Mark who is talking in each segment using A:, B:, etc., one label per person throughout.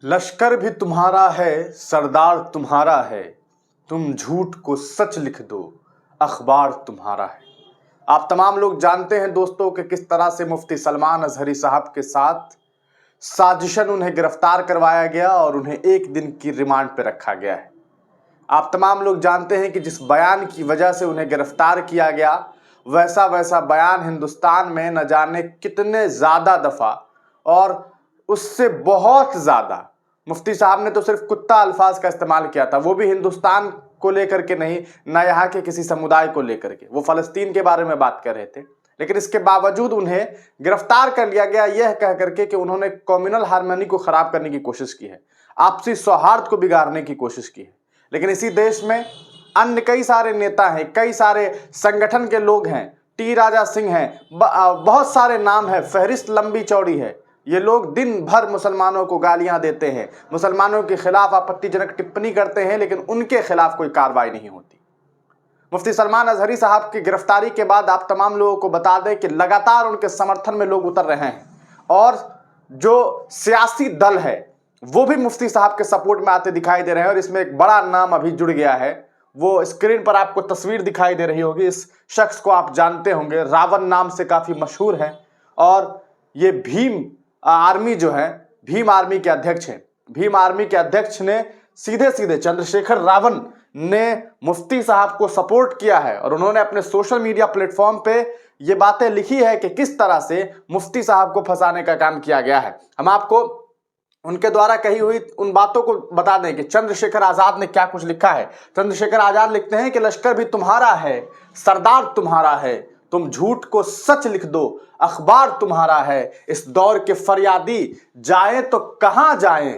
A: लश्कर भी तुम्हारा है, सरदार तुम्हारा है, तुम झूठ को सच लिख दो, अखबार तुम्हारा है। आप तमाम लोग जानते हैं दोस्तों कि किस तरह से मुफ्ती सलमान अजहरी साहब के साथ साजिशन उन्हें गिरफ्तार करवाया गया और उन्हें एक दिन की रिमांड पर रखा गया है। आप तमाम लोग जानते हैं कि जिस बयान की वजह से उन्हें गिरफ्तार किया गया वैसा बयान हिंदुस्तान में न जाने कितने ज़्यादा दफ़ा और उससे बहुत ज़्यादा मुफ्ती साहब ने तो सिर्फ कुत्ता अल्फाज का इस्तेमाल किया था, वो भी हिंदुस्तान को लेकर के नहीं, न यहाँ के किसी समुदाय को लेकर के। वो फ़लस्तीन के बारे में बात कर रहे थे, लेकिन इसके बावजूद उन्हें गिरफ्तार कर लिया गया यह कह करके कि उन्होंने कम्युनल हार्मनी को ख़राब करने की कोशिश की है, आपसी सौहार्द को बिगाड़ने की कोशिश की है। लेकिन इसी देश में अन्य कई सारे नेता हैं, कई सारे संगठन के लोग हैं, टी राजा सिंह हैं, बहुत सारे नाम हैं, फहरिस्त लंबी चौड़ी है। ये लोग दिन भर मुसलमानों को गालियां देते हैं, मुसलमानों के खिलाफ आपत्तिजनक टिप्पणी करते हैं, लेकिन उनके खिलाफ कोई कार्रवाई नहीं होती। मुफ्ती सलमान अजहरी साहब की गिरफ्तारी के बाद आप तमाम लोगों को बता दें कि लगातार उनके समर्थन में लोग उतर रहे हैं और जो सियासी दल है वो भी मुफ्ती साहब के सपोर्ट में आते दिखाई दे रहे हैं। और इसमें एक बड़ा नाम अभी जुड़ गया है, वो स्क्रीन पर आपको तस्वीर दिखाई दे रही होगी। इस शख्स को आप जानते होंगे, रावण नाम से काफ़ी मशहूर है और ये भीम आर्मी जो है, भीम आर्मी के अध्यक्ष हैं। भीम आर्मी के अध्यक्ष ने सीधे सीधे चंद्रशेखर रावण ने मुफ्ती साहब को सपोर्ट किया है और उन्होंने अपने सोशल मीडिया प्लेटफॉर्म पे ये बातें लिखी है कि किस तरह से मुफ्ती साहब को फंसाने का काम किया गया है। हम आपको उनके द्वारा कही हुई उन बातों को बता दें कि चंद्रशेखर आज़ाद ने क्या कुछ लिखा है। चंद्रशेखर आज़ाद लिखते हैं कि लश्कर भी तुम्हारा है, सरदार तुम्हारा है, तुम झूठ को सच लिख दो, अखबार तुम्हारा है। इस दौर के फरियादी जाए तो कहां जाएं,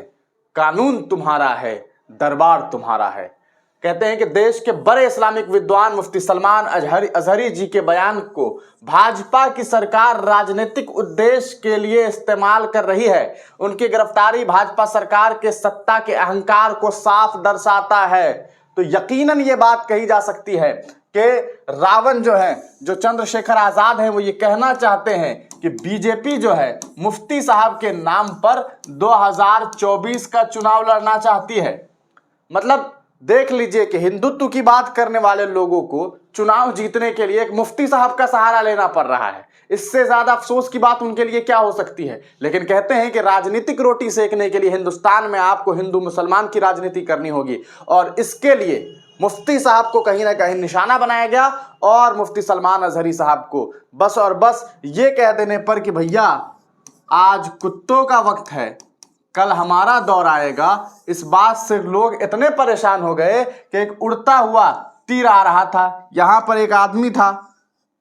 A: कानून तुम्हारा है, दरबार तुम्हारा है। कहते हैं कि देश के बड़े इस्लामिक विद्वान मुफ्ती सलमान अजहरी जी के बयान को भाजपा की सरकार राजनीतिक उद्देश्य के लिए इस्तेमाल कर रही है। उनकी गिरफ्तारी भाजपा सरकार के सत्ता के अहंकार को साफ दर्शाता है। तो यकीनन ये बात कही जा सकती है कि रावण जो है, जो चंद्रशेखर आज़ाद हैं, वो ये कहना चाहते हैं कि बीजेपी जो है मुफ्ती साहब के नाम पर 2024 का चुनाव लड़ना चाहती है। मतलब देख लीजिए कि हिंदुत्व की बात करने वाले लोगों को चुनाव जीतने के लिए एक मुफ्ती साहब का सहारा लेना पड़ रहा है। इससे ज्यादा अफसोस की बात उनके लिए क्या हो सकती है। लेकिन कहते हैं कि राजनीतिक रोटी सेकने के लिए हिंदुस्तान में आपको हिंदू मुसलमान की राजनीति करनी होगी और इसके लिए मुफ्ती साहब को कहीं ना कहीं निशाना बनाया गया और मुफ्ती सलमान अजहरी साहब को बस और बस ये कह देने पर कि भैया आज कुत्तों का वक्त है, कल हमारा दौर आएगा। इस बात से लोग इतने परेशान हो गए कि एक उड़ता हुआ तीर आ रहा था, यहाँ पर एक आदमी था,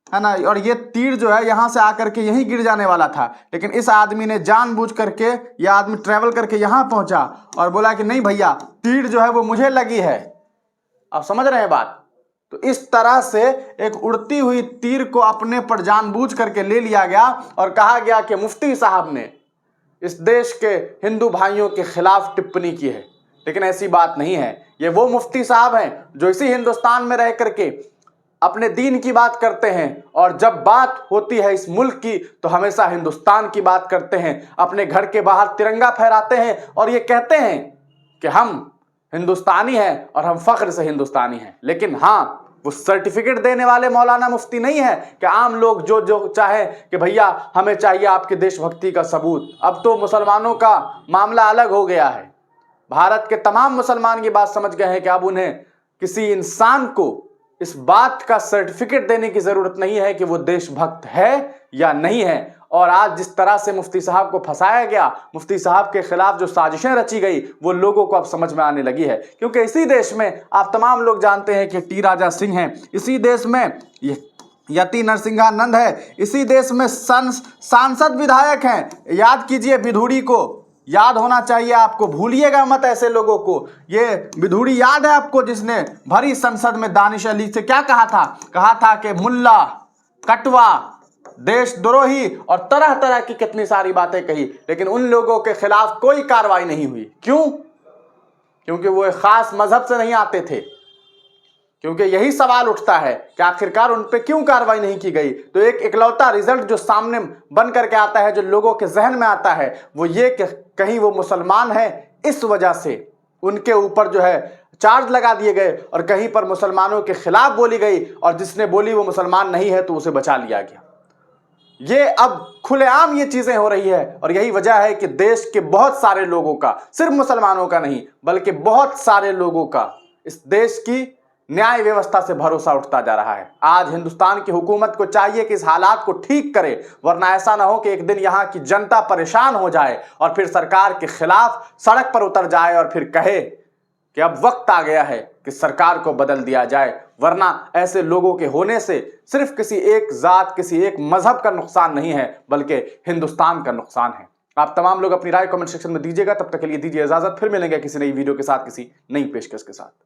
A: है ना, और ये तीर जो है यहाँ से आकर के यहीं गिर जाने वाला था। लेकिन इस आदमी ने जानबूझ करके, यह आदमी ट्रैवल करके यहाँ पहुँचा और बोला कि नहीं भैया, तीर जो है वो मुझे लगी है। आप समझ रहे हैं बात। तो इस तरह से एक उड़ती हुई तीर को अपने पर जानबूझ करके ले लिया गया और कहा गया कि मुफ्ती साहब ने इस देश के हिंदू भाइयों के खिलाफ टिप्पणी की है। लेकिन ऐसी बात नहीं है। ये वो मुफ्ती साहब हैं जो इसी हिंदुस्तान में रह करके अपने दीन की बात करते हैं और जब बात होती है इस मुल्क की तो हमेशा हिंदुस्तान की बात करते हैं। अपने घर के बाहर तिरंगा फहराते हैं और ये कहते हैं कि हम हिंदुस्तानी हैं और हम फख्र से हिंदुस्तानी हैं। लेकिन हाँ, वो सर्टिफिकेट देने वाले मौलाना मुफ्ती नहीं है कि आम लोग जो चाहे कि भैया हमें चाहिए आपके देशभक्ति का सबूत। अब तो मुसलमानों का मामला अलग हो गया है। भारत के तमाम मुसलमान की बात समझ गए हैं कि अब उन्हें किसी इंसान को इस बात का सर्टिफिकेट देने की जरूरत नहीं है कि वो देशभक्त है या नहीं है। और आज जिस तरह से मुफ्ती साहब को फंसाया गया, मुफ्ती साहब के खिलाफ जो साजिशें रची गई, वो लोगों को अब समझ में आने लगी है। क्योंकि इसी देश में आप तमाम लोग जानते हैं कि टी राजा सिंह हैं, इसी देश में यति नरसिंहानंद है, इसी देश में सांसद विधायक हैं। याद कीजिए, विधुड़ी को याद होना चाहिए आपको, भूलिएगा मत ऐसे लोगों को। ये विधुड़ी याद है आपको, जिसने भरी संसद में दानिश अली से क्या कहा था कि मुल्ला, कटवा, देशद्रोही और तरह तरह की कितनी सारी बातें कही। लेकिन उन लोगों के खिलाफ कोई कार्रवाई नहीं हुई। क्यों? क्योंकि वो एक खास मजहब से नहीं आते थे। क्योंकि यही सवाल उठता है कि आखिरकार उन पे क्यों कार्रवाई नहीं की गई। तो एक इकलौता रिजल्ट जो सामने बन करके आता है, जो लोगों के जहन में आता है, वो ये कि कहीं वो मुसलमान है इस वजह से उनके ऊपर जो है चार्ज लगा दिए गए और कहीं पर मुसलमानों के खिलाफ बोली गई और जिसने बोली वो मुसलमान नहीं है तो उसे बचा लिया गया। ये अब खुलेआम ये चीजें हो रही है और यही वजह है कि देश के बहुत सारे लोगों का, सिर्फ मुसलमानों का नहीं बल्कि बहुत सारे लोगों का इस देश की न्याय व्यवस्था से भरोसा उठता जा रहा है। आज हिंदुस्तान की हुकूमत को चाहिए कि इस हालात को ठीक करे, वरना ऐसा ना हो कि एक दिन यहां की जनता परेशान हो जाए और फिर सरकार के खिलाफ सड़क पर उतर जाए और फिर कहे कि अब वक्त आ गया है कि सरकार को बदल दिया जाए। वरना ऐसे लोगों के होने से सिर्फ किसी एक जात, किसी एक मजहब का नुकसान नहीं है बल्कि हिंदुस्तान का नुकसान है। आप तमाम लोग अपनी राय कमेंट सेक्शन में दीजिएगा। तब तक के लिए दीजिए इजाजत, फिर मिलेंगे किसी नई वीडियो के साथ, किसी नई पेशकश के साथ।